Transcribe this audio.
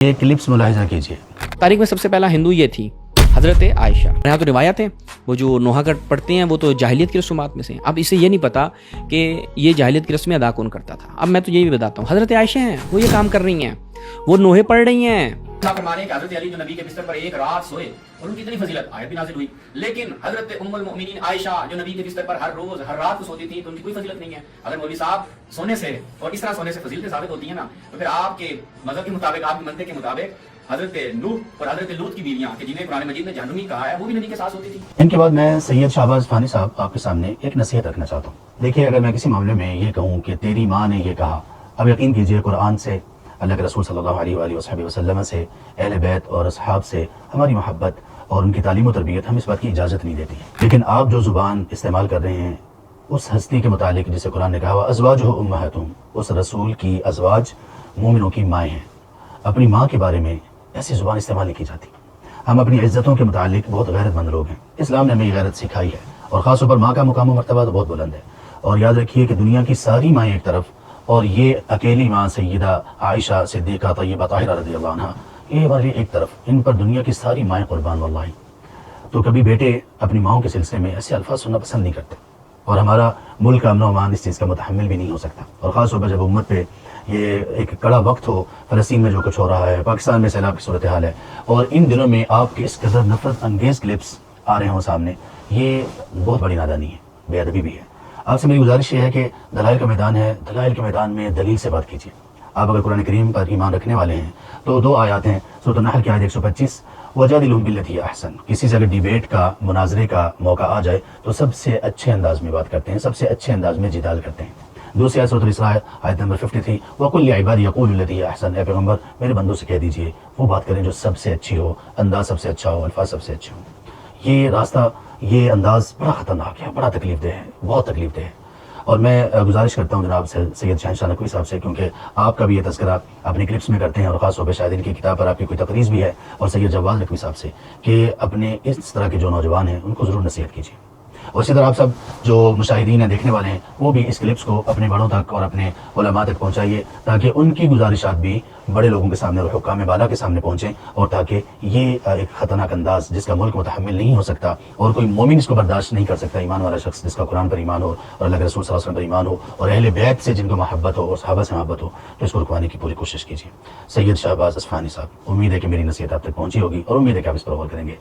یہ کلپس ملاحظہ کیجیے۔ تاریخ میں سب سے پہلا ہندو یہ تھی حضرت عائشہ۔ یہاں تو روایت ہے وہ جو نوحہ کٹ پڑھتے ہیں وہ تو جاہلیت کی رسومات میں سے ہیں۔ اب اسے یہ نہیں پتا کہ یہ جاہلیت کی رسمیں ادا کون کرتا تھا۔ اب میں تو یہ بھی بتاتا ہوں، حضرت عائشہ ہیں وہ یہ کام کر رہی ہیں، وہ نوحے پڑھ رہی ہیں۔ فرمانے کہ حضرت علی جو نبی کے بستر پر ایک رات سوئے اور ان کی اتنی فضیلت آیت بھی نازل ہوئی، لیکن حضرت ام المؤمنین عائشہ جو نبی کے بستر پر ہر روز ہر رات کو سوتی تھی تو ان کی کوئی فضیلت نہیں ہے۔ اگر مولوی صاحب سونے سے اور اس طرح سونے سے فضیلتیں ثابت ہوتی ہیں نا، تو پھر آپ کے مذہب کے مطابق، آپ کے منطق کے مطابق حضرت نوح اور حضرت لوط کی بیویاں کہ جنہیں قرآن مجید نے جہنمی کہا ہے، وہ بھی نبی کے ساتھ ہوتی تھی۔ ان کے بعد میں سید شہباز فانی صاحب آپ کے سامنے ایک نصیحت رکھنا چاہتا ہوں۔ دیکھیے، اگر میں کسی معاملے میں یہ کہوں کہ تیری ماں نے یہ کہا، اب یقین کیجئے قرآن سے، اللہ کے رسول صلی اللہ علیہ وآلہ وصحبہ وسلم سے، اہل بیت اور اصحاب سے ہماری محبت اور ان کی تعلیم و تربیت ہم اس بات کی اجازت نہیں دیتی ہے۔ لیکن آپ جو زبان استعمال کر رہے ہیں اس ہستی کے متعلق جسے قرآن نے کہا ہوا ازواجہ امہاتہم، اس رسول کی ازواج مومنوں کی مائیں ہیں، اپنی ماں کے بارے میں ایسی زبان استعمال نہیں کی جاتی۔ ہم اپنی عزتوں کے متعلق بہت غیرت مند لوگ ہیں، اسلام نے ہمیں یہ غیرت سکھائی ہے، اور خاص طور پر ماں کا مقام و مرتبہ تو بہت بلند ہے۔ اور یاد رکھیے کہ دنیا کی ساری مائیں ایک طرف اور یہ اکیلی ماں سیدہ عائشہ صدیقہ طیبہ طاہرہ رضی اللہ عنہا، یہ ہماری ایک طرف، ان پر دنیا کی ساری مائیں قربان واللہ۔ تو کبھی بیٹے اپنی ماؤں کے سلسلے میں ایسے الفاظ سننا پسند نہیں کرتے، اور ہمارا ملک امن و امان اس چیز کا متحمل بھی نہیں ہو سکتا۔ اور خاص طور پر جب امت پہ یہ ایک کڑا وقت ہو، فلسطین میں جو کچھ ہو رہا ہے، پاکستان میں سیلاب کی صورتحال ہے، اور ان دنوں میں آپ کے اس قدر نفرت انگیز کلپس آ رہے ہوں سامنے، یہ بہت بڑی نادانی ہے، بے ادبی بھی ہے۔ آپ سے میری گزارش یہ ہے کہ دلائل کا میدان ہے، دلائل کے میدان میں دلیل سے بات کیجیے۔ آپ اگر قرآن کریم پر ایمان رکھنے والے ہیں تو دو آیات ہیں، سورۃ النحل کی آیت 125، وَجَادِلْهُمْ بِالَّتِي هِيَ أَحْسَنُ۔ کسی سے اگر ڈیبیٹ کا، مناظرے کا موقع آ جائے تو سب سے اچھے انداز میں بات کرتے ہیں، سب سے اچھے انداز میں جدال کرتے ہیں۔ دوسری آیت سورۃ الاسراء آیت نمبر 53، وَقُلْ لِعِبَادِي يَقُولُوا الَّتِي هِيَ أَحْسَنُ۔ اے پیغمبر میرے بندوں سے کہہ دیجئے وہ بات کریں جو سب سے اچھی ہو، انداز سب سے اچھا ہو، الفاظ سب سے اچھے ہوں۔ یہ راستہ، یہ انداز بڑا خطرناک ہے، بڑا تکلیف دہ ہے، بہت تکلیف دہ ہے۔ اور میں گزارش کرتا ہوں جناب سید شہنشاہ نقوی صاحب سے، کیونکہ آپ کا بھی یہ تذکرہ اپنے کلپس میں کرتے ہیں، اور خاص طور پہ شاید ان کی کتاب پر آپ کی کوئی تقریض بھی ہے، اور سید جواز نقوی صاحب سے، کہ اپنے اس طرح کے جو نوجوان ہیں ان کو ضرور نصیحت کیجیے۔ اور اسی طرح آپ سب جو مشاہدین ہیں، دیکھنے والے ہیں، وہ بھی اس کلپس کو اپنے بڑوں تک اور اپنے علماء تک پہنچائیے، تاکہ ان کی گزارشات بھی بڑے لوگوں کے سامنے اور حکام بالا کے سامنے پہنچیں، اور تاکہ یہ ایک خطرناک انداز جس کا ملک متحمل نہیں ہو سکتا، اور کوئی مومن اس کو برداشت نہیں کر سکتا، ایمان والا شخص جس کا قرآن پر ایمان ہو اور اللہ کے رسول صلی اللہ علیہ وسلم پر ایمان ہو اور اہل بیت سے جن کو محبت ہو اور صحابہ سے محبت ہو، تو اس کو رکوانے کی پوری کوشش کیجیے۔ سید شہباز اصفہانی صاحب، امید ہے کہ میری نصیحت آپ تک پہنچی ہوگی، اور امید ہے کہ آپ اس پر غور کریں گے۔